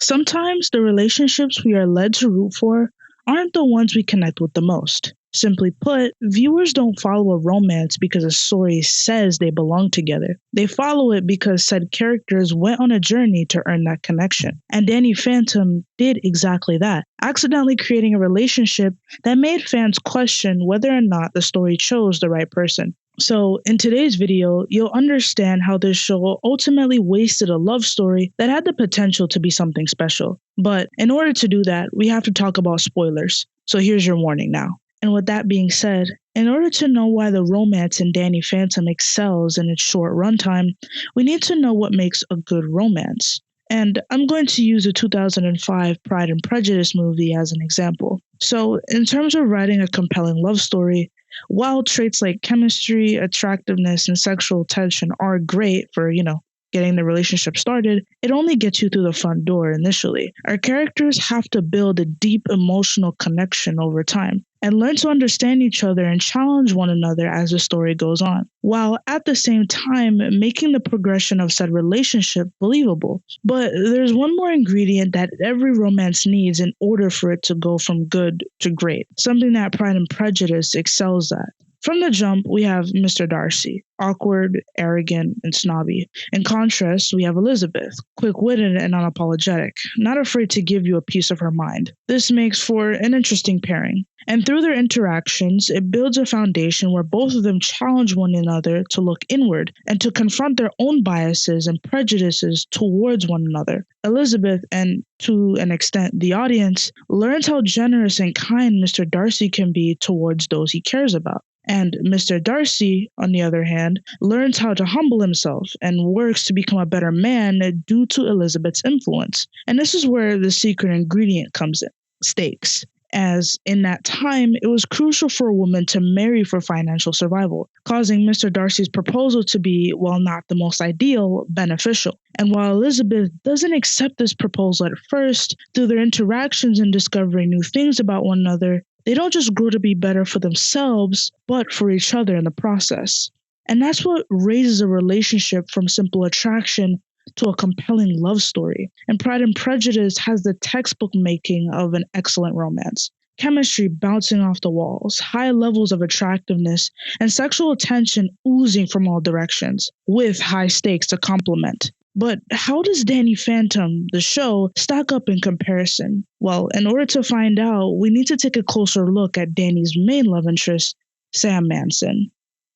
Sometimes the relationships we are led to root for aren't the ones we connect with the most. Simply put, viewers don't follow a romance because a story says they belong together. They follow it because said characters went on a journey to earn that connection. And Danny Phantom did exactly that, accidentally creating a relationship that made fans question whether or not the story chose the right person. So, in today's video, you'll understand how this show ultimately wasted a love story that had the potential to be something special. But in order to do that, we have to talk about spoilers. So, here's your warning now. And with that being said, in order to know why the romance in Danny Phantom excels in its short runtime, we need to know what makes a good romance. And I'm going to use a 2005 Pride and Prejudice movie as an example. So, in terms of writing a compelling love story, while traits like chemistry, attractiveness, and sexual tension are great for, getting the relationship started, it only gets you through the front door initially. Our characters have to build a deep emotional connection over time and learn to understand each other and challenge one another as the story goes on, while at the same time making the progression of said relationship believable. But there's one more ingredient that every romance needs in order for it to go from good to great, something that Pride and Prejudice excels at. From the jump, we have Mr. Darcy, awkward, arrogant, and snobby. In contrast, we have Elizabeth, quick-witted and unapologetic, not afraid to give you a piece of her mind. This makes for an interesting pairing. And through their interactions, it builds a foundation where both of them challenge one another to look inward and to confront their own biases and prejudices towards one another. Elizabeth, and to an extent the audience, learns how generous and kind Mr. Darcy can be towards those he cares about. And Mr. Darcy, on the other hand, learns how to humble himself and works to become a better man due to Elizabeth's influence. And this is where the secret ingredient comes in: stakes. As in that time, it was crucial for a woman to marry for financial survival, causing Mr. Darcy's proposal to be, while not the most ideal, beneficial. And while Elizabeth doesn't accept this proposal at first, through their interactions and discovering new things about one another, they don't just grow to be better for themselves, but for each other in the process. And that's what raises a relationship from simple attraction to a compelling love story. And Pride and Prejudice has the textbook making of an excellent romance. Chemistry bouncing off the walls, high levels of attractiveness, and sexual tension oozing from all directions, with high stakes to complement. But how does Danny Phantom, the show, stack up in comparison? Well, in order to find out, we need to take a closer look at Danny's main love interest, Sam Manson.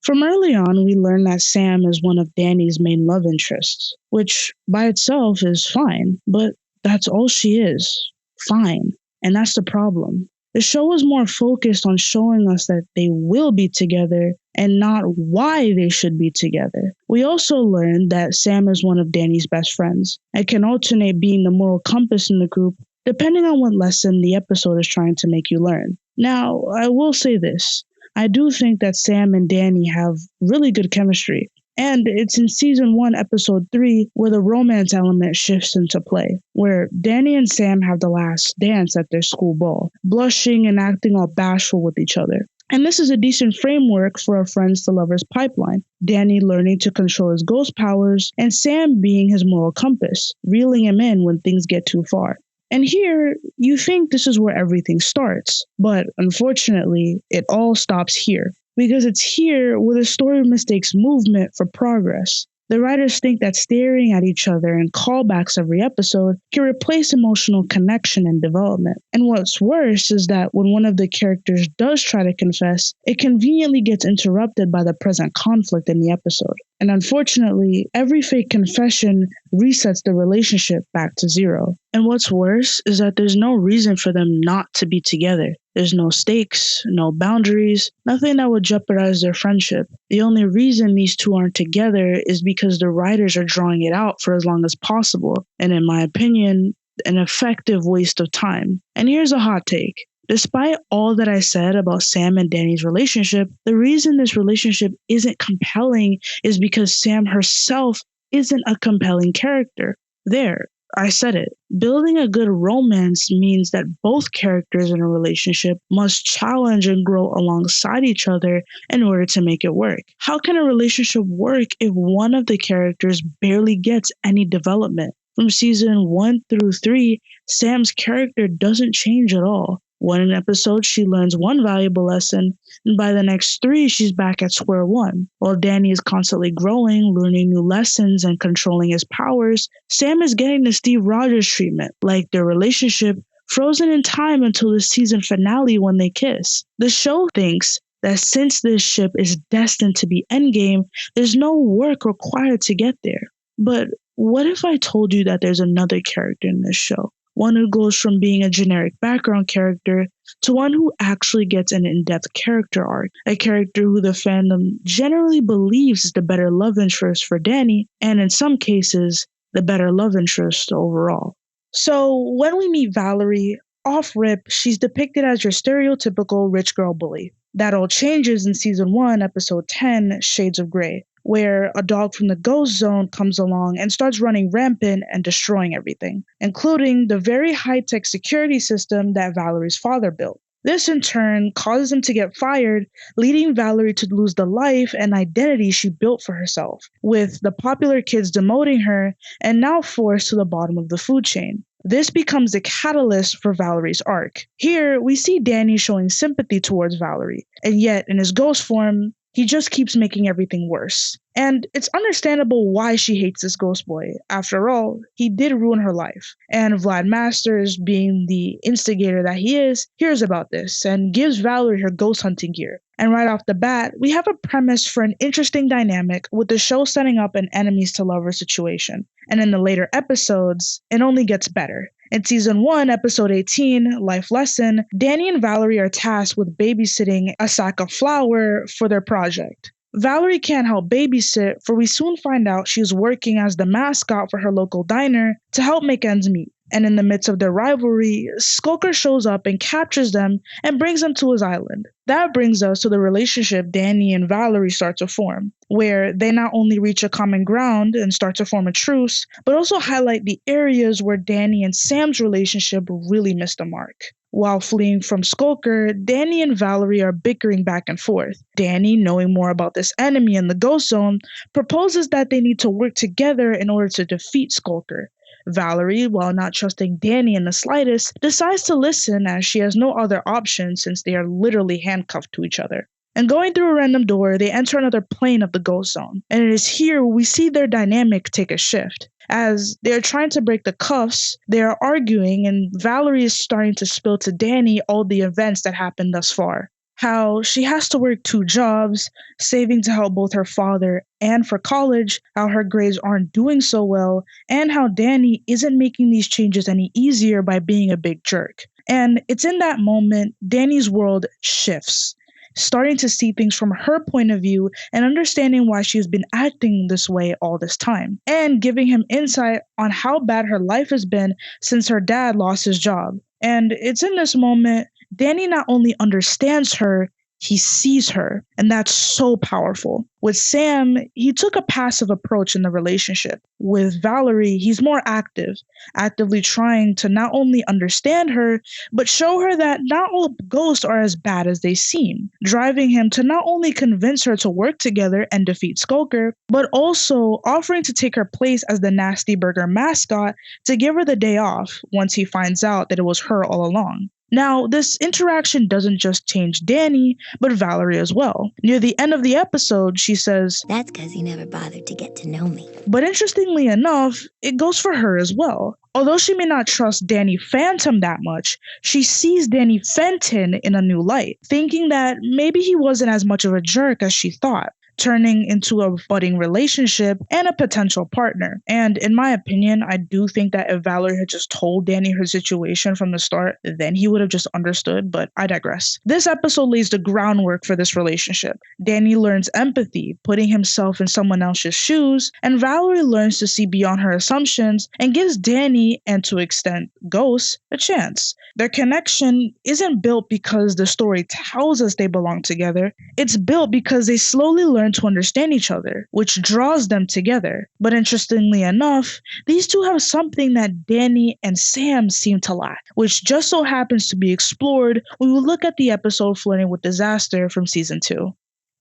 From early on, we learn that Sam is one of Danny's main love interests, which by itself is fine, but that's all she is. Fine. And that's the problem. The show is more focused on showing us that they will be together and not why they should be together. We also learn that Sam is one of Danny's best friends and can alternate being the moral compass in the group depending on what lesson the episode is trying to make you learn. Now, I will say this. I do think that Sam and Danny have really good chemistry. And it's in season 1, episode 3, where the romance element shifts into play, where Danny and Sam have the last dance at their school ball, blushing and acting all bashful with each other. And this is a decent framework for a friends to lovers pipeline. Danny learning to control his ghost powers, and Sam being his moral compass, reeling him in when things get too far. And here, you think this is where everything starts, but unfortunately, it all stops here. Because it's here where the story mistakes movement for progress. The writers think that staring at each other and callbacks every episode can replace emotional connection and development. And what's worse is that when one of the characters does try to confess, it conveniently gets interrupted by the present conflict in the episode. And unfortunately, every fake confession resets the relationship back to zero. And what's worse is that there's no reason for them not to be together. There's no stakes, no boundaries, nothing that would jeopardize their friendship. The only reason these two aren't together is because the writers are drawing it out for as long as possible, and in my opinion, an effective waste of time. And here's a hot take. Despite all that I said about Sam and Danny's relationship, the reason this relationship isn't compelling is because Sam herself isn't a compelling character. There, I said it. Building a good romance means that both characters in a relationship must challenge and grow alongside each other in order to make it work. How can a relationship work if one of the characters barely gets any development? From season 1 through 3, Sam's character doesn't change at all. One episode, she learns one valuable lesson, and by the next three, she's back at square one. While Danny is constantly growing, learning new lessons, and controlling his powers, Sam is getting the Steve Rogers treatment, like their relationship frozen in time until the season finale when they kiss. The show thinks that since this ship is destined to be endgame, there's no work required to get there. But what if I told you that there's another character in this show? One who goes from being a generic background character to one who actually gets an in-depth character arc, a character who the fandom generally believes is the better love interest for Danny, and in some cases, the better love interest overall. So when we meet Valerie, off rip, she's depicted as your stereotypical rich girl bully. That all changes in season 1, episode 10, Shades of Grey, where a dog from the ghost zone comes along and starts running rampant and destroying everything, including the very high-tech security system that Valerie's father built. This in turn causes him to get fired, leading Valerie to lose the life and identity she built for herself, with the popular kids demoting her and now forced to the bottom of the food chain. This becomes the catalyst for Valerie's arc. Here, we see Danny showing sympathy towards Valerie, and yet in his ghost form, he just keeps making everything worse. And it's understandable why she hates this ghost boy. After all, he did ruin her life. And Vlad Masters, being the instigator that he is, hears about this and gives Valerie her ghost hunting gear. And right off the bat, we have a premise for an interesting dynamic with the show setting up an enemies to lovers situation. And in the later episodes, it only gets better. In season 1, episode 18, Life Lesson, Danny and Valerie are tasked with babysitting a sack of flour for their project. Valerie can't help babysit, for we soon find out she's working as the mascot for her local diner to help make ends meet. And in the midst of their rivalry, Skulker shows up and captures them and brings them to his island. That brings us to the relationship Danny and Valerie start to form, where they not only reach a common ground and start to form a truce, but also highlight the areas where Danny and Sam's relationship really missed the mark. While fleeing from Skulker, Danny and Valerie are bickering back and forth. Danny, knowing more about this enemy in the Ghost Zone, proposes that they need to work together in order to defeat Skulker. Valerie, while not trusting Danny in the slightest, decides to listen as she has no other option since they are literally handcuffed to each other. And going through a random door, they enter another plane of the Ghost Zone. And it is here we see their dynamic take a shift. As they are trying to break the cuffs, they are arguing, and Valerie is starting to spill to Danny all the events that happened thus far. How she has to work 2 jobs, saving to help both her father and for college, how her grades aren't doing so well, and how Danny isn't making these changes any easier by being a big jerk. And it's in that moment Danny's world shifts, starting to see things from her point of view and understanding why she's been acting this way all this time, and giving him insight on how bad her life has been since her dad lost his job. And it's in this moment Danny not only understands her, he sees her, and that's so powerful. With Sam, he took a passive approach in the relationship. With Valerie, he's more active, actively trying to not only understand her, but show her that not all ghosts are as bad as they seem, driving him to not only convince her to work together and defeat Skulker, but also offering to take her place as the Nasty Burger mascot to give her the day off once he finds out that it was her all along. Now, this interaction doesn't just change Danny, but Valerie as well. Near the end of the episode, she says, "That's because he never bothered to get to know me." But interestingly enough, it goes for her as well. Although she may not trust Danny Phantom that much, she sees Danny Fenton in a new light, thinking that maybe he wasn't as much of a jerk as she thought, turning into a budding relationship and a potential partner. And in my opinion, I do think that if Valerie had just told Danny her situation from the start, then he would have just understood, but I digress. This episode lays the groundwork for this relationship. Danny learns empathy, putting himself in someone else's shoes, and Valerie learns to see beyond her assumptions and gives Danny, and to extent Ghost, a chance. Their connection isn't built because the story tells us they belong together. It's built because they slowly learn to understand each other, which draws them together. But interestingly enough, these two have something that Danny and Sam seem to lack, which just so happens to be explored when we look at the episode Flirting with Disaster from season 2.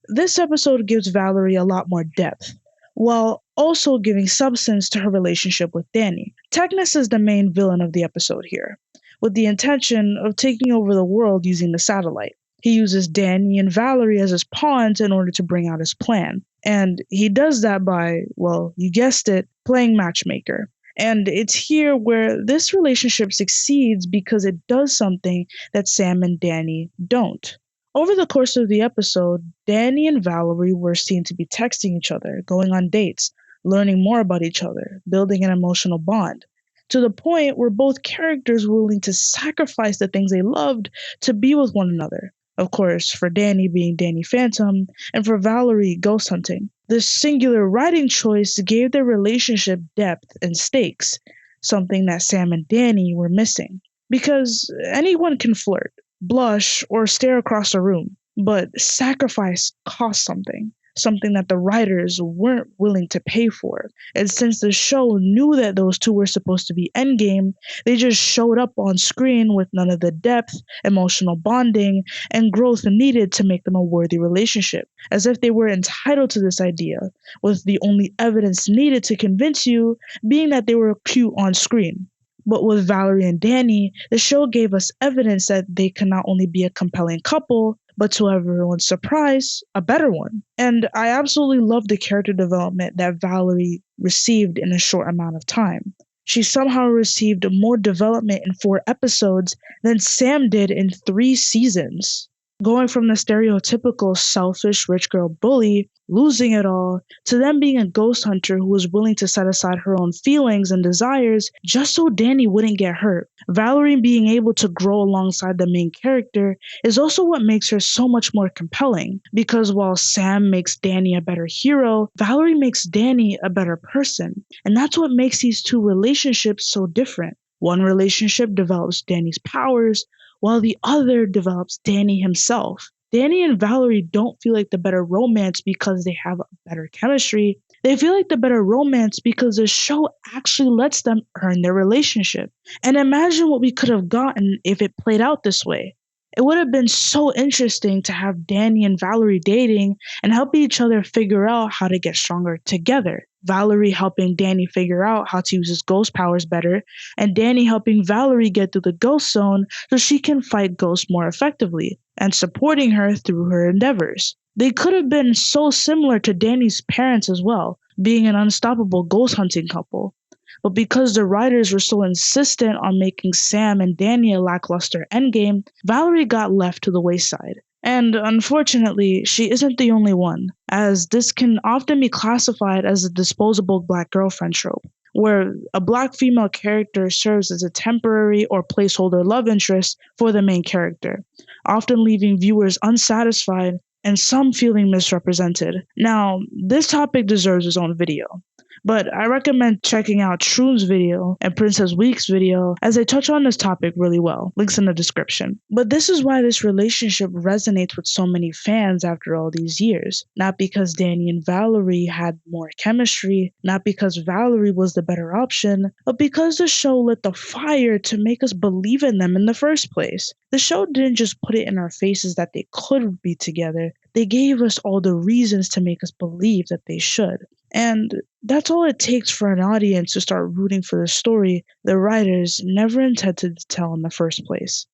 This episode gives Valerie a lot more depth. while also giving substance to her relationship with Danny. Technus is the main villain of the episode here, with the intention of taking over the world using the satellite. He uses Danny and Valerie as his pawns in order to bring out his plan. And he does that by, well, you guessed it, playing matchmaker. And it's here where this relationship succeeds because it does something that Sam and Danny don't. Over the course of the episode, Danny and Valerie were seen to be texting each other, going on dates, learning more about each other, building an emotional bond, to the point where both characters were willing to sacrifice the things they loved to be with one another. Of course, for Danny being Danny Phantom, and for Valerie ghost hunting. This singular writing choice gave their relationship depth and stakes, something that Sam and Danny were missing. Because anyone can flirt, blush, or stare across a room, but sacrifice costs something. Something that the writers weren't willing to pay for. And since the show knew that those two were supposed to be endgame, they just showed up on screen with none of the depth, emotional bonding, and growth needed to make them a worthy relationship, as if they were entitled to this idea, with the only evidence needed to convince you being that they were cute on screen. But with Valerie and Danny, the show gave us evidence that they can not only be a compelling couple, but to everyone's surprise, a better one. And I absolutely love the character development that Valerie received in a short amount of time. She somehow received more development in 4 episodes than Sam did in 3 seasons. Going from the stereotypical selfish rich girl bully, losing it all, to them being a ghost hunter who was willing to set aside her own feelings and desires just so Danny wouldn't get hurt. Valerie being able to grow alongside the main character is also what makes her so much more compelling, because while Sam makes Danny a better hero, Valerie makes Danny a better person. And that's what makes these two relationships so different. One relationship develops Danny's powers, while the other develops Danny himself. Danny and Valerie don't feel like the better romance because they have better chemistry. They feel like the better romance because the show actually lets them earn their relationship. And imagine what we could have gotten if it played out this way. It would have been so interesting to have Danny and Valerie dating and helping each other figure out how to get stronger together. Valerie helping Danny figure out how to use his ghost powers better, and Danny helping Valerie get through the ghost zone so she can fight ghosts more effectively, and supporting her through her endeavors. They could have been so similar to Danny's parents as well, being an unstoppable ghost hunting couple. But because the writers were so insistent on making Sam and Danny a lackluster endgame, Valerie got left to the wayside. And unfortunately, she isn't the only one, as this can often be classified as a disposable black girlfriend trope, where a black female character serves as a temporary or placeholder love interest for the main character, often leaving viewers unsatisfied and some feeling misrepresented. Now, this topic deserves its own video, but I recommend checking out Troon's video and Princess Week's video as they touch on this topic really well. Links in the description. But this is why this relationship resonates with so many fans after all these years. Not because Danny and Valerie had more chemistry, not because Valerie was the better option, but because the show lit the fire to make us believe in them in the first place. The show didn't just put it in our faces that they could be together, they gave us all the reasons to make us believe that they should. And that's all it takes for an audience to start rooting for the story the writers never intended to tell in the first place.